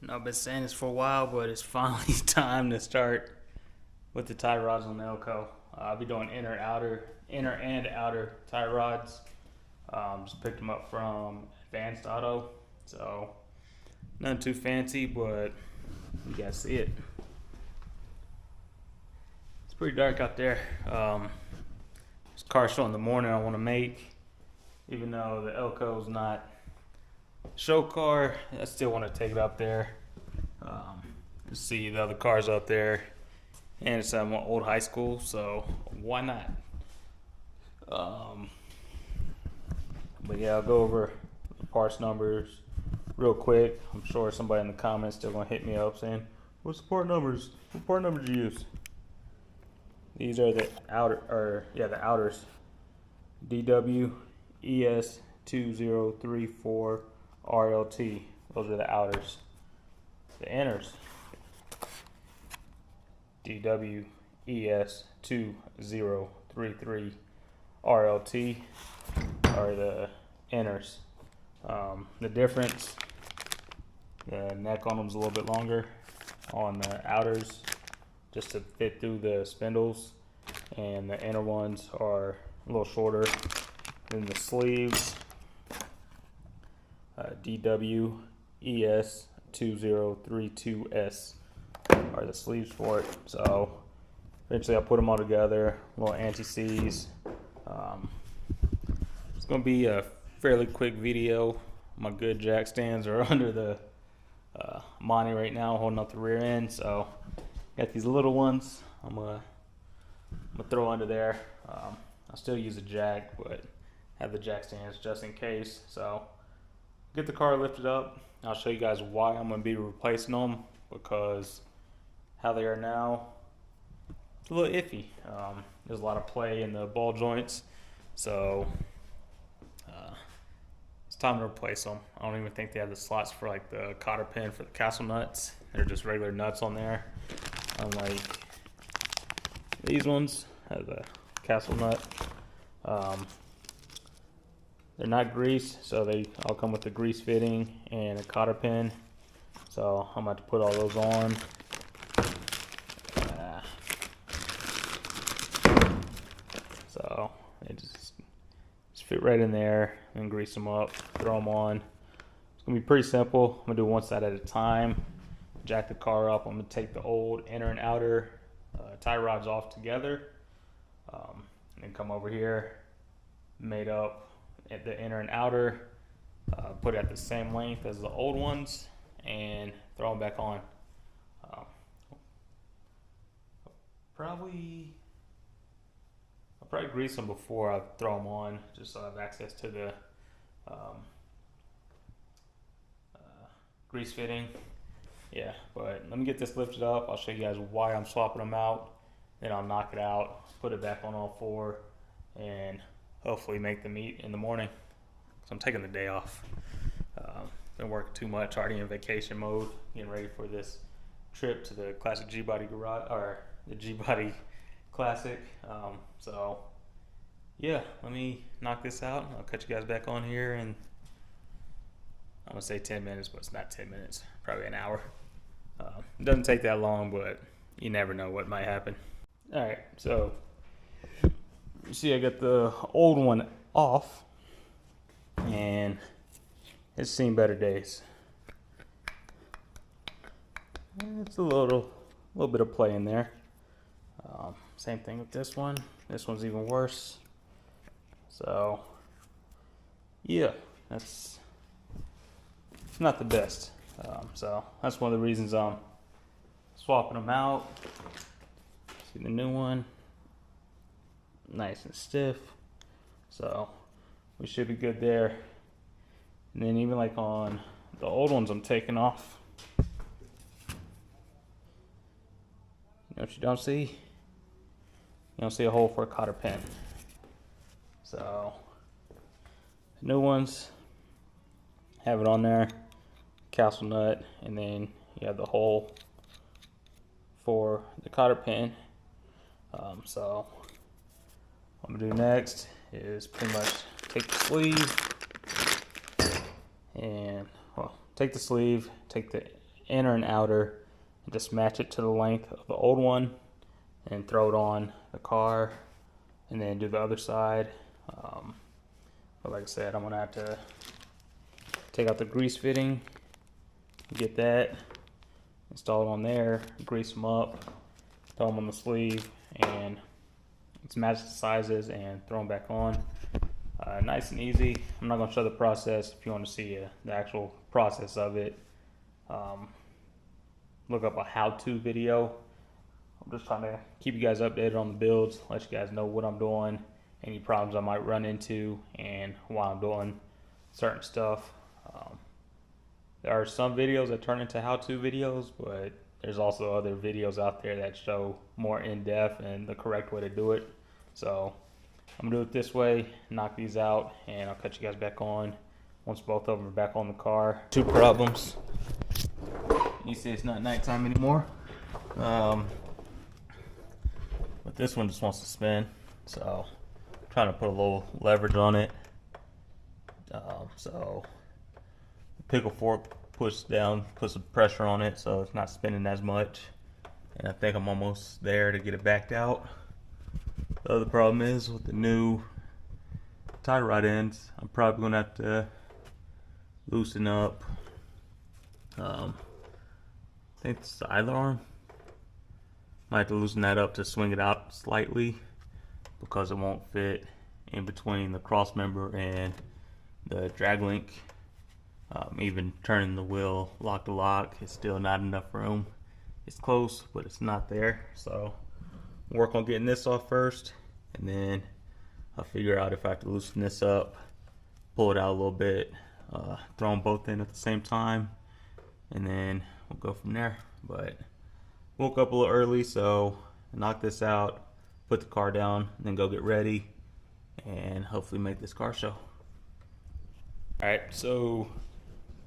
I've been saying this for a while, but it's finally time to start with the tie rods on the Elko. I'll be doing inner and outer tie rods. Just picked them up from Advanced Auto, so nothing too fancy, but you guys see it. It's pretty dark out there. This car show in the morning I want to make, even though the Elko's not show car, I still want to take it up there. See the other cars up there, and it's at my old high school, so why not? But yeah, I'll go over the parts numbers real quick. I'm sure somebody in the comments still gonna hit me up saying, "What's the part numbers? What part numbers do you use?" These are the the outers. DW ES 2034 RLT. Those are the outers. The inners. DW ES 2033 RLT are the inners. The difference, the neck on them is a little bit longer on the outers, just to fit through the spindles, and the inner ones are a little shorter than the sleeves. DW ES 2032S are the sleeves for it. So eventually I'll put them all together, little anti-seize. It's going to be a fairly quick video. My good jack stands are under the Monty right now, holding up the rear end. So got these little ones I'm gonna throw under there. I'll still use a jack, but have the jack stands just in case. So get the car lifted up. I'll show you guys why I'm going to be replacing them, because how they are now, it's a little iffy. There's a lot of play in the ball joints, so it's time to replace them. I don't even think they have the slots for like the cotter pin for the castle nuts. They're just regular nuts on there, unlike these ones have the castle nut. They're not greased, so they all come with a grease fitting and a cotter pin. So I'm about to put all those on. So they just fit right in there, and grease them up, throw them on. It's gonna be pretty simple. I'm gonna do one side at a time. Jack the car up. I'm gonna take the old inner and outer tie rods off together, and then come over here, made up at the inner and outer, put it at the same length as the old ones, and throw them back on. I'll probably grease them before I throw them on, just so I have access to the grease fitting. Yeah, but let me get this lifted up. I'll show you guys why I'm swapping them out. Then I'll knock it out, put it back on all four, and hopefully make the meet in the morning. So I'm taking the day off. Been working too much, already in vacation mode, getting ready for this trip to the Classic G-Body Garage, or the G-Body Classic. So yeah, let me knock this out. I'll cut you guys back on here, and I'm gonna say 10 minutes, but it's not 10 minutes, probably an hour. It doesn't take that long, but you never know what might happen. All right, so you see I got the old one off, and it's seen better days. It's a little bit of play in there. Same thing with this one. This one's even worse. So yeah, it's not the best. So that's one of the reasons I'm swapping them out. See the new one, nice and stiff, so we should be good there. And then even like on the old ones I'm taking off, you know what you don't see? You don't see a hole for a cotter pin. So the new ones have it on there, castle nut, and then you have the hole for the cotter pin. So what I'm gonna do next is pretty much take the sleeve and, well, take the sleeve, take the inner and outer, and just match it to the length of the old one, and throw it on the car, and then do the other side. But like I said, I'm gonna have to take out the grease fitting, get that, install it on there, grease them up, throw them on the sleeve, and it's match the sizes and throw them back on. Nice and easy. I'm not going to show the process. If you want to see the actual process of it, look up a how-to video. I'm just trying to keep you guys updated on the builds, let you guys know what I'm doing, any problems I might run into, and why I'm doing certain stuff. There are some videos that turn into how-to videos, but there's also other videos out there that show more in-depth and the correct way to do it. So I'm gonna do it this way, knock these out, and I'll catch you guys back on once both of them are back on the car. Two problems. You see it's not nighttime anymore. But this one just wants to spin, so I'm trying to put a little leverage on it. So the pickle fork pushes down, puts some pressure on it so it's not spinning as much. And I think I'm almost there to get it backed out. The other problem is with the new tie rod ends, I'm probably gonna have to loosen up, I think the side arm. Might have to loosen that up to swing it out slightly because it won't fit in between the cross member and the drag link. Even turning the wheel lock to lock, it's still not enough room. It's close, but it's not there. So work on getting this off first, and then I'll figure out if I have to loosen this up, pull it out a little bit, throw them both in at the same time, and then we'll go from there. But woke up a little early, so I knock this out, put the car down, and then go get ready and hopefully make this car show. Alright, so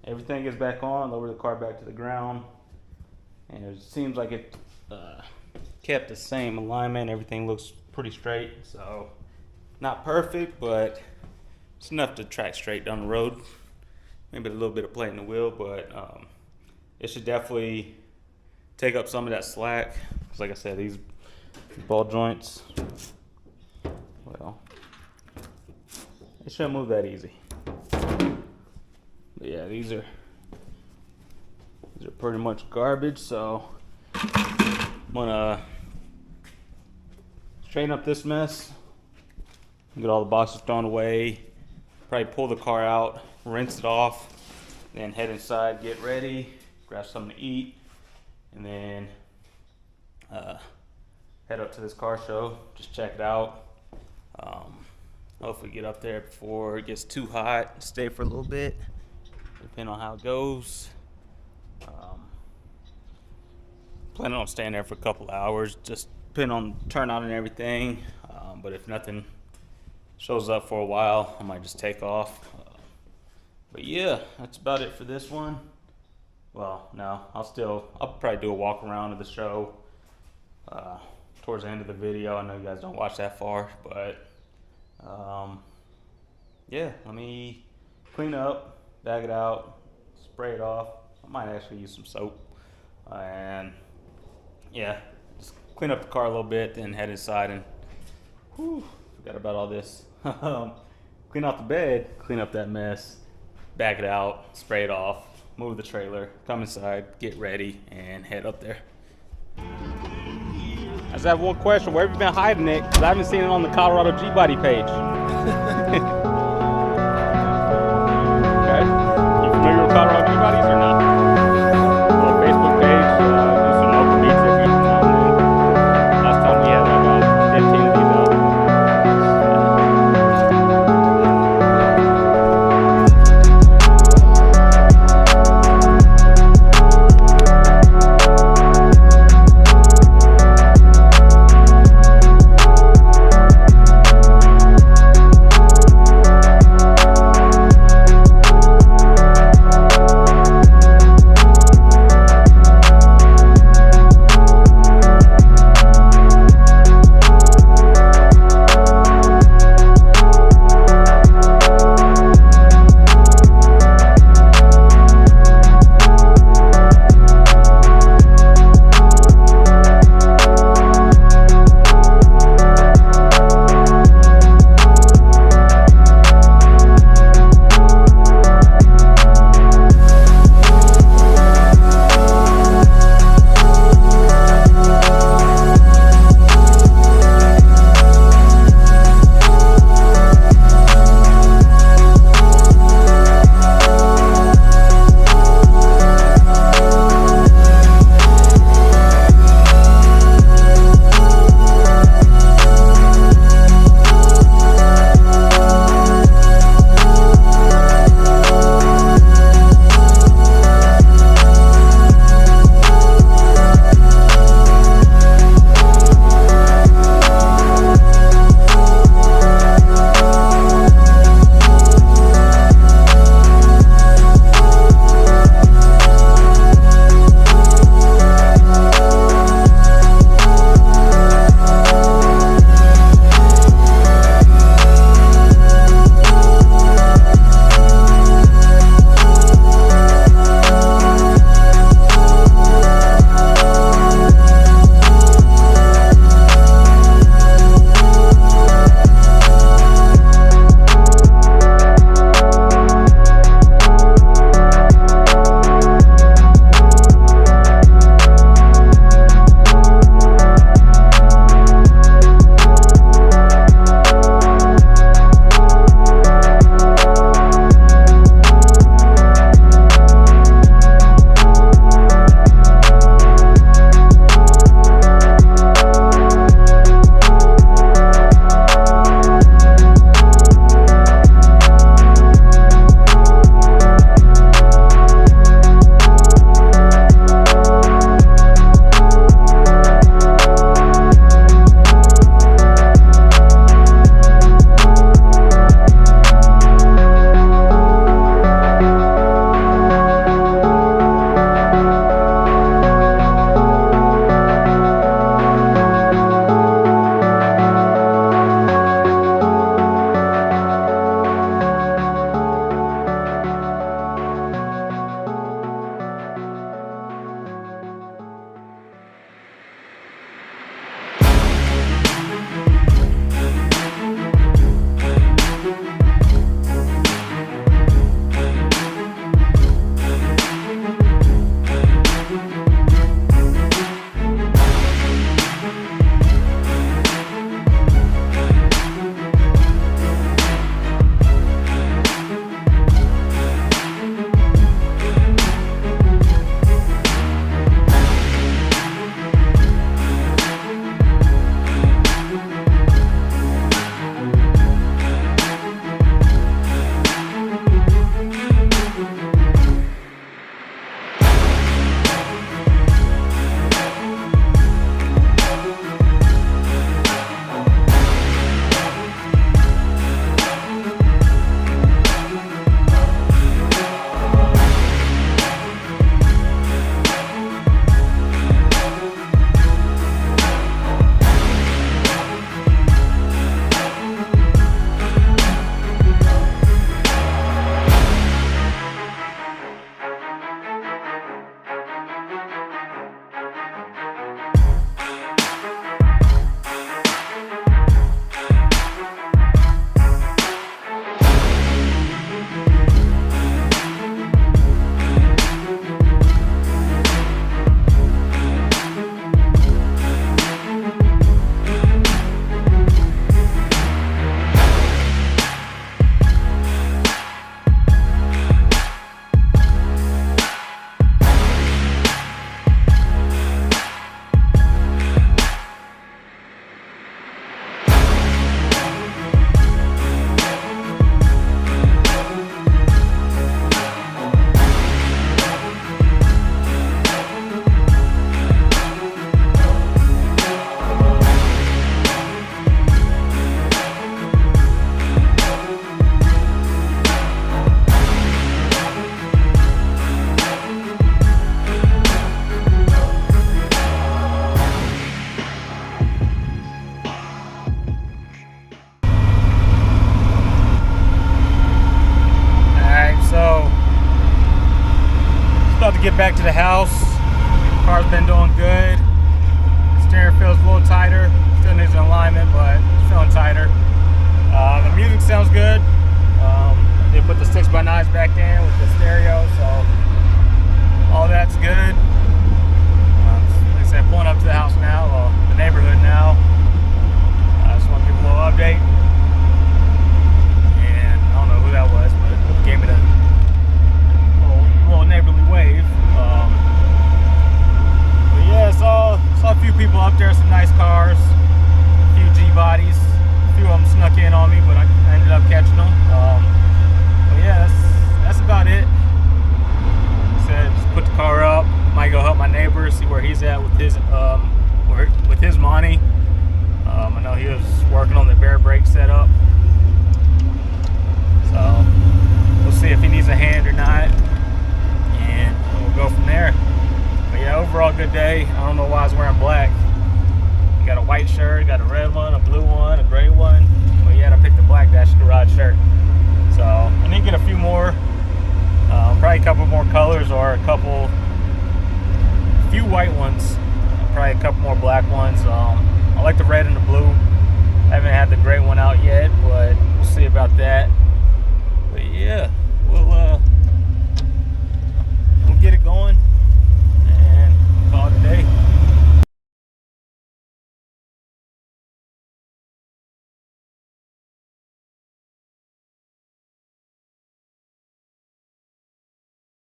everything is back on, lower the car back to the ground, and it seems like it kept the same alignment. Everything looks pretty straight, so not perfect, but it's enough to track straight down the road. Maybe a little bit of play in the wheel, but it should definitely take up some of that slack. Because like I said, these ball joints, well, it shouldn't move that easy. But yeah, these are pretty much garbage, so I'm gonna straighten up this mess, get all the boxes thrown away, probably pull the car out, rinse it off, then head inside, get ready, grab something to eat, and then head up to this car show, just check it out. Hopefully get up there before it gets too hot, stay for a little bit, depending on how it goes. Planning on staying there for a couple hours, just depending on turnout and everything. But if nothing shows up for a while, I might just take off. But yeah, that's about it for this one. Well, no, I'll probably do a walk around of the show towards the end of the video. I know you guys don't watch that far, but yeah, let me clean up, bag it out, spray it off. I might actually use some soap, and yeah, just clean up the car a little bit, then head inside and forgot about all this. Clean out the bed, clean up that mess, bag it out, spray it off, move the trailer, come inside, get ready, and head up there. I just have one question. Where have you been hiding it? Because I haven't seen it on the Colorado G-Body page. Okay. You familiar with Colorado G-Bodies or not? On Facebook page, do some local beats every now and then. Last time we had like about 15 of these out. about to get back to the house. Car's been doing good. Steering feels a little tighter. Still needs an alignment, but it's feeling tighter. The music sounds good. They put the 6x9s back in with the stereo, so all that's good. Like I said, pulling up to the house now, well, the neighborhood now. I just want to give a little update. And I don't know who that was, but it gave me the little neighborly wave. But yeah, saw a few people up there, some nice cars, a few G-bodies. A few of them snuck in on me, but I ended up catching them. But yeah, that's about it. Said just put the car up. Might go help my neighbor, see where he's at with his money. I know he was working on the bare brake setup, so we'll see if he needs a hand or not, and we'll go from there. But yeah, overall good day. I don't know why I was wearing black. Got a white shirt, got a red one, a blue one, a gray one. But yeah, I picked the black Dash Garage shirt. So I need to get a few more, probably a couple more colors, or a few white ones, probably a couple more black ones. I like the red and the blue. I haven't had the gray one out yet, but we'll see about that. But yeah.